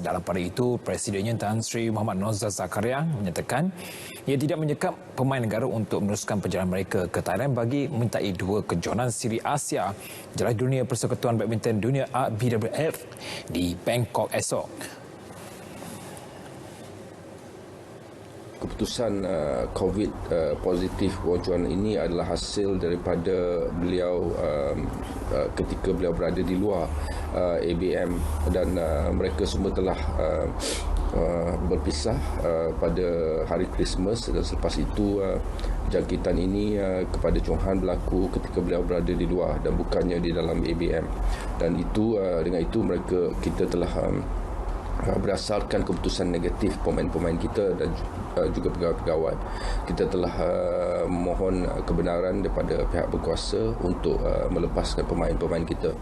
Speaker 17: Dalam pada itu, Presidennya Tan Sri Muhammad Nozar Zakaria menyatakan ia tidak menyekap pemain negara untuk meneruskan perjalanan mereka ke Thailand bagi menyertai 2 kejohanan Siri Asia Jelajah Dunia Persekutuan Badminton Dunia BWF di Bangkok esok.
Speaker 18: Keputusan COVID positif Wong Chun ini adalah hasil daripada beliau ketika beliau berada di luar ABM dan mereka semua telah berpisah pada hari Christmas dan selepas itu jangkitan ini kepada Chun Han berlaku ketika beliau berada di luar dan bukannya di dalam ABM, dan itu dengan itu kita telah berdasarkan keputusan negatif pemain-pemain kita dan juga pegawai-pegawai, kita telah mohon kebenaran daripada pihak berkuasa untuk melepaskan pemain-pemain kita.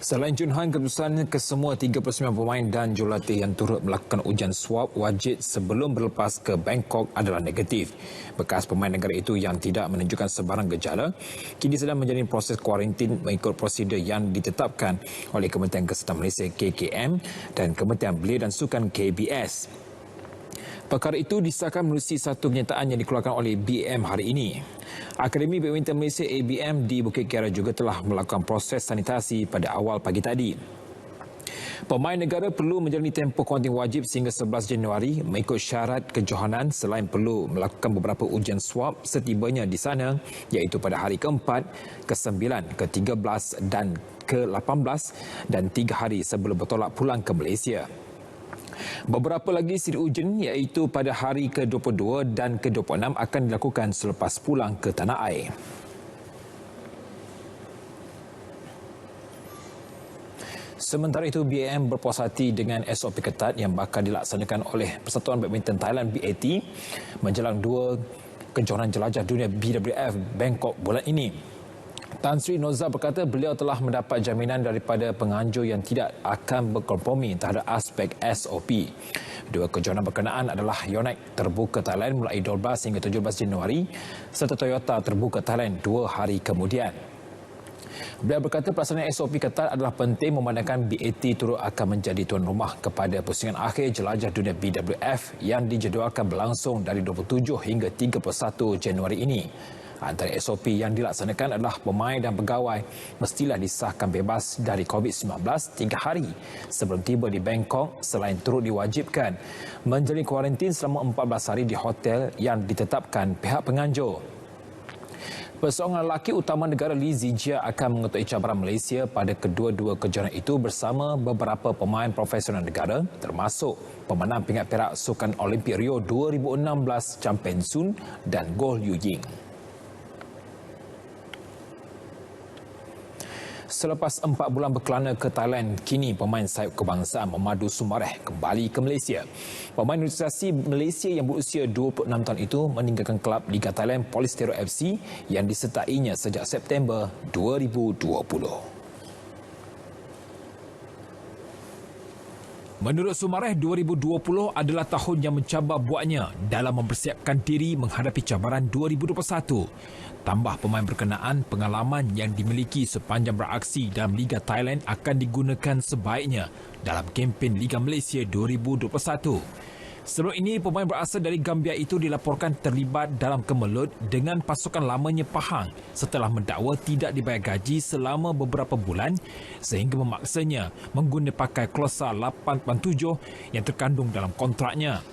Speaker 17: Selain Chun Han, keputusan kesemua 39 pemain dan jurulatih yang turut melakukan ujian swab wajib sebelum berlepas ke Bangkok adalah negatif. Bekas pemain negara itu yang tidak menunjukkan sebarang gejala kini sedang menjalani proses kuarantin mengikut prosedur yang ditetapkan oleh Kementerian Kesihatan Malaysia KKM dan Kementerian Belia dan Sukan KBS. Perkara itu disahkan menerusi satu kenyataan yang dikeluarkan oleh BM hari ini. Akademi Badminton Malaysia ABM di Bukit Kiara juga telah melakukan proses sanitasi pada awal pagi tadi. Pemain negara perlu menjalani tempoh kuarantin wajib sehingga 11 Januari mengikut syarat kejohanan selain perlu melakukan beberapa ujian swab setibanya di sana iaitu pada hari ke-4, ke-9, ke-13 dan ke-18 dan 3 hari sebelum bertolak pulang ke Malaysia. Beberapa lagi siri ujian iaitu pada hari ke-22 dan ke-26 akan dilakukan selepas pulang ke tanah air. Sementara itu, BAM berpuas hati dengan SOP ketat yang bakal dilaksanakan oleh Persatuan Badminton Thailand BAT menjelang 2 kejohanan jelajah dunia BWF Bangkok bulan ini. Tan Sri Nozar berkata beliau telah mendapat jaminan daripada penganjur yang tidak akan berkompromi terhadap aspek SOP. 2 kejohanan berkenaan adalah Yonex terbuka Thailand mulai 12 hingga 17 Januari serta Toyota terbuka Thailand 2 hari kemudian. Beliau berkata pelaksanaan SOP ketat adalah penting memandangkan BAT turut akan menjadi tuan rumah kepada pusingan akhir jelajah dunia BWF yang dijadualkan berlangsung dari 27 hingga 31 Januari ini. Antara SOP yang dilaksanakan adalah pemain dan pegawai mestilah disahkan bebas dari COVID-19 3 hari sebelum tiba di Bangkok selain turut diwajibkan menjalani kuarantin selama 14 hari di hotel yang ditetapkan pihak penganjur. Seorang lelaki utama negara Lee Zijia akan mengetuai cabaran Malaysia pada kedua-dua kejohanan itu bersama beberapa pemain profesional negara termasuk pemenang pingat perak Sukan Olimpik Rio 2016 Chan Pen Sun dan Goh Liu Ying. Selepas 4 bulan berkelana ke Thailand, kini pemain sayap kebangsaan Mamadou Soumaré kembali ke Malaysia. Pemain naturalisasi Malaysia yang berusia 26 tahun itu meninggalkan kelab Liga Thailand Polystyrol FC yang disertainya sejak September 2020. Menurut Soumaré, 2020 adalah tahun yang mencabar buatnya dalam mempersiapkan diri menghadapi cabaran 2021. Tambah pemain berkenaan, pengalaman yang dimiliki sepanjang beraksi dalam Liga Thailand akan digunakan sebaiknya dalam kempen Liga Malaysia 2021. Sebelum ini, pemain berasal dari Gambia itu dilaporkan terlibat dalam kemelut dengan pasukan lamanya Pahang setelah mendakwa tidak dibayar gaji selama beberapa bulan sehingga memaksanya mengguna pakai klausa 887 yang terkandung dalam kontraknya.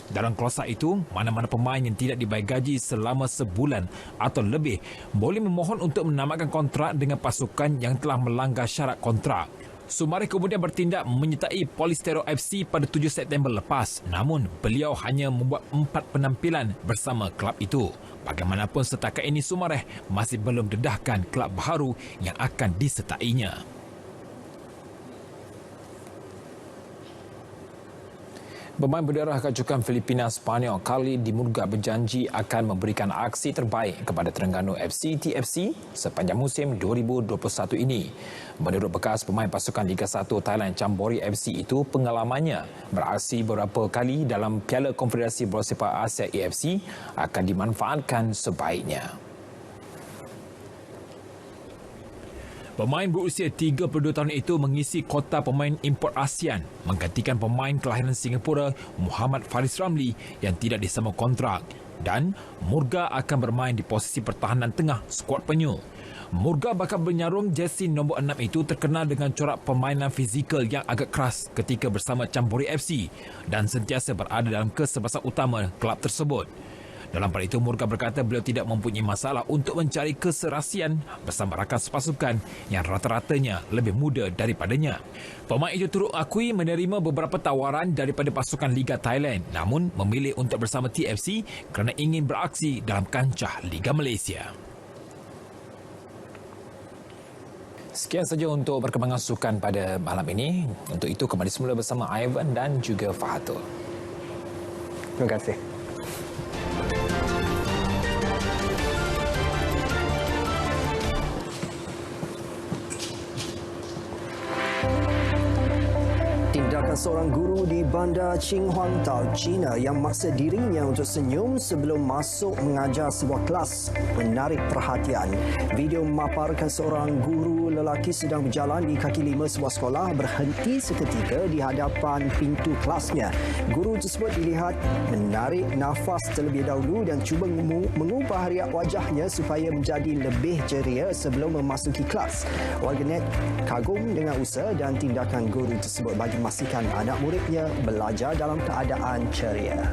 Speaker 17: Dalam klausa itu, mana-mana pemain yang tidak dibayar gaji selama sebulan atau lebih boleh memohon untuk menamatkan kontrak dengan pasukan yang telah melanggar syarat kontrak. Soumaré kemudian bertindak menyertai Polystyrol FC pada 7 September lepas. Namun, beliau hanya membuat 4 penampilan bersama kelab itu. Bagaimanapun setakat ini Soumaré masih belum dedahkan kelab baharu yang akan disertainya. Pemain berdarah kacukan Filipina Spanyol Khalid Dimurga berjanji akan memberikan aksi terbaik kepada Terengganu FC TFC sepanjang musim 2021 ini. Menurut bekas pemain pasukan Liga 1 Thailand Chambori FC itu, pengalamannya beraksi beberapa kali dalam Piala Konfederasi Bola Sepak Asia AFC akan dimanfaatkan sebaiknya. Pemain berusia 32 tahun itu mengisi kota pemain import ASEAN menggantikan pemain kelahiran Singapura Muhammad Faris Ramli yang tidak disama kontrak, dan Murga akan bermain di posisi pertahanan tengah skuad penyu. Murga bakal menyarung jersey nombor 6 itu terkenal dengan corak permainan fizikal yang agak keras ketika bersama Chambori FC dan sentiasa berada dalam kesebelasan utama kelab tersebut. Dalam pada itu, Murga berkata beliau tidak mempunyai masalah untuk mencari keserasian bersama rakan sepasukan yang rata-ratanya lebih muda daripadanya. Pemain itu turut akui menerima beberapa tawaran daripada pasukan Liga Thailand, namun memilih untuk bersama TFC kerana ingin beraksi dalam kancah Liga Malaysia. Sekian saja untuk perkembangan sukan pada malam ini. Untuk itu, kembali semula bersama Ivan dan juga Fahatul.
Speaker 2: Terima kasih. Tindakan seorang guru di bandar Qinhuangdao, China yang maksa dirinya untuk senyum sebelum masuk mengajar sebuah kelas menarik perhatian. Video memaparkan seorang guru lelaki sedang berjalan di kaki lima sebuah sekolah berhenti seketika di hadapan pintu kelasnya. Guru tersebut dilihat menarik nafas terlebih dahulu dan cuba mengubah riak wajahnya supaya menjadi lebih ceria sebelum memasuki kelas. Warganet kagum dengan usaha dan tindakan guru tersebut bagi memastikan anak muridnya belajar dalam keadaan ceria.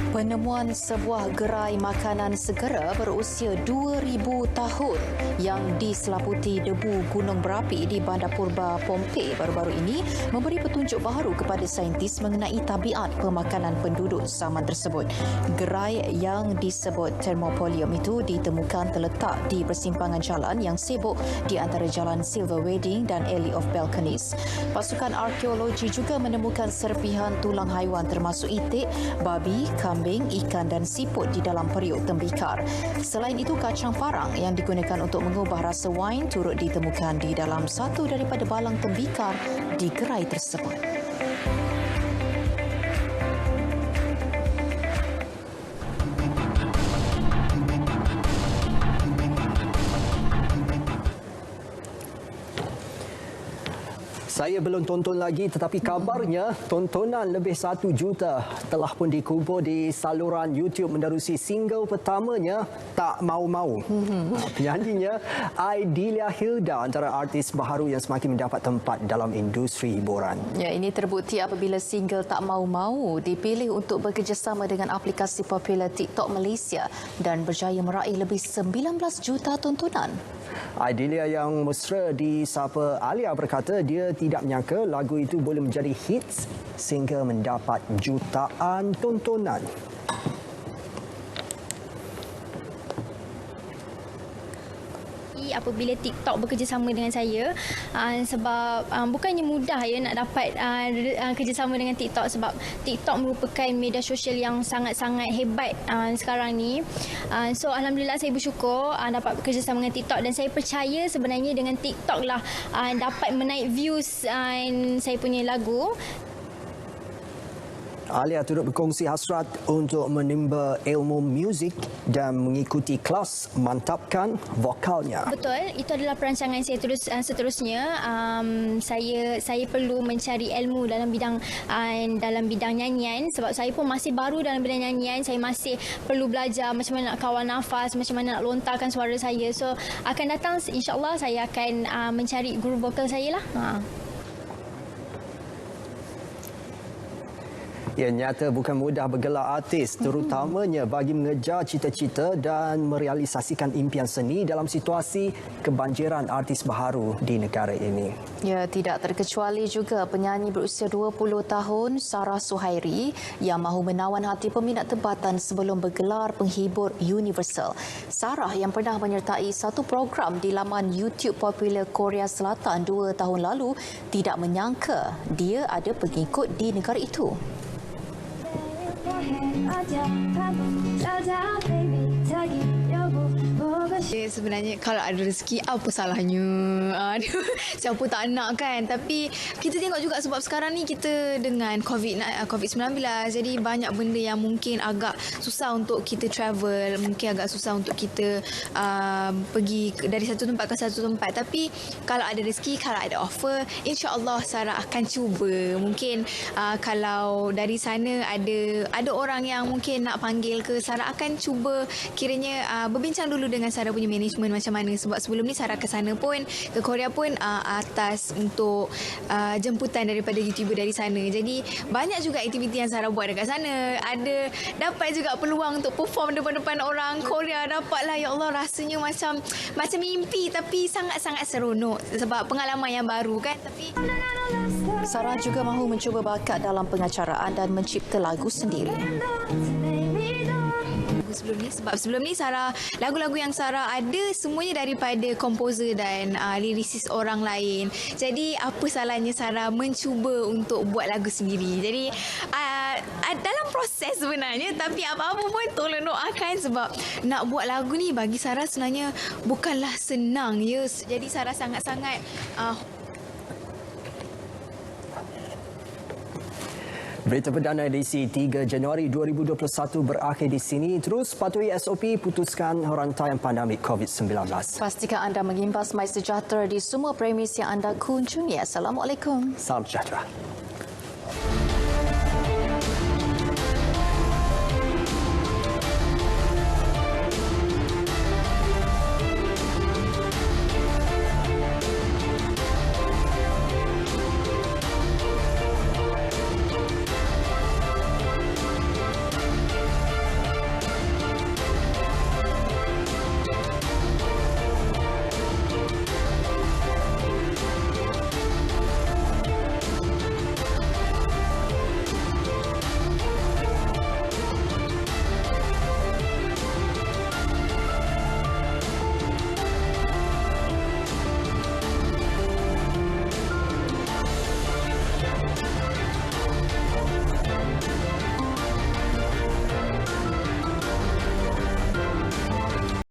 Speaker 1: Penemuan sebuah gerai makanan segera berusia 2000 tahun yang diselaputi debu gunung berapi di Bandar Purba Pompei baru-baru ini memberi petunjuk baru kepada saintis mengenai tabiat pemakanan penduduk zaman tersebut. Gerai yang disebut Thermopolium itu ditemukan terletak di persimpangan jalan yang sibuk di antara Jalan Silver Wedding dan Alley of Balconies. Pasukan arkeologi juga menemukan serpihan tulang haiwan termasuk itik, babi, kambing, ikan dan siput di dalam periuk tembikar. Selain itu, kacang parang yang digunakan untuk mengubah rasa wain turut ditemukan di dalam satu daripada balang tembikar di gerai tersebut.
Speaker 2: Saya belum tonton lagi, tetapi kabarnya tontonan lebih 1 juta telah pun dikubur di saluran YouTube menerusi single pertamanya, Tak Mau-Mau. Penyanyinya Aidilia Hilda antara artis baharu yang semakin mendapat tempat dalam industri hiburan.
Speaker 1: Ya, ini terbukti apabila single Tak Mau-Mau dipilih untuk bekerjasama dengan aplikasi popular TikTok Malaysia dan berjaya meraih lebih 19 juta tontonan.
Speaker 2: Aidilia yang mesra disapa Alia berkata dia tidak menyangka lagu itu boleh menjadi hits sehingga mendapat jutaan tontonan.
Speaker 5: Apabila TikTok bekerjasama dengan saya, sebab bukannya mudah ya nak dapat kerjasama dengan TikTok, sebab TikTok merupakan media sosial yang sangat-sangat hebat sekarang ni. So alhamdulillah saya bersyukur dapat bekerjasama dengan TikTok dan saya percaya sebenarnya dengan TikTok lah dapat menaik views saya punya lagu.
Speaker 2: Alia turut berkongsi hasrat untuk menimba ilmu muzik dan mengikuti kelas mantapkan vokalnya.
Speaker 5: Betul, itu adalah perancangan saya seterusnya. Saya perlu mencari ilmu dalam bidang nyanyian sebab saya pun masih baru dalam bidang nyanyian. Saya masih perlu belajar macam mana nak kawal nafas, macam mana nak lontarkan suara saya. So akan datang insya-Allah saya akan mencari guru vokal saya lah.
Speaker 2: Ya, nyata bukan mudah bergelar artis, terutamanya bagi mengejar cita-cita dan merealisasikan impian seni dalam situasi kebanjiran artis baharu di negara ini.
Speaker 1: Ya, tidak terkecuali juga penyanyi berusia 20 tahun Sarah Suhairi yang mahu menawan hati peminat tempatan sebelum bergelar penghibur Universal. Sarah yang pernah menyertai satu program di laman YouTube popular Korea Selatan 2 tahun lalu tidak menyangka dia ada pengikut di negara itu.
Speaker 19: Sebenarnya kalau ada rezeki apa salahnya? Siapa tak nak kan? Tapi kita tengok juga sebab sekarang ni kita dengan COVID-19, jadi banyak benda yang mungkin agak susah untuk kita travel, mungkin agak susah untuk kita pergi dari satu tempat ke satu tempat. Tapi kalau ada rezeki, kalau ada offer, insya-Allah Sarah akan cuba. Mungkin kalau dari sana ada orang yang mungkin nak panggil ke, Sarah akan cuba kiranya berbincang dulu dengan Sarah punya management macam mana, sebab sebelum ni Sarah ke sana pun, ke Korea pun atas untuk jemputan daripada YouTuber dari sana. Jadi banyak juga aktiviti yang Sarah buat dekat sana. Ada dapat juga peluang untuk perform depan-depan orang Korea. Dapatlah, ya Allah, rasanya macam mimpi tapi sangat-sangat seronok sebab pengalaman yang baru kan. Tapi
Speaker 1: Sarah juga mahu mencuba bakat dalam pengacaraan dan mencipta lagu sendiri.
Speaker 19: Sebelum ni Sarah, lagu-lagu yang Sarah ada semuanya daripada komposer dan lirisis orang lain. Jadi apa salahnya Sarah mencuba untuk buat lagu sendiri. Jadi dalam proses sebenarnya, tapi apa-apa pun tolong doakan sebab nak buat lagu ni bagi Sarah sebenarnya bukanlah senang ya. Jadi Sarah sangat-sangat
Speaker 2: Berita perdana edisi 3 Januari 2021 berakhir di sini. Terus patuhi SOP putuskan rantaian pandemik COVID-19.
Speaker 1: Pastikan anda mengimbas My Sejahtera di semua premis yang anda kunjungi. Assalamualaikum.
Speaker 2: Salam sejahtera.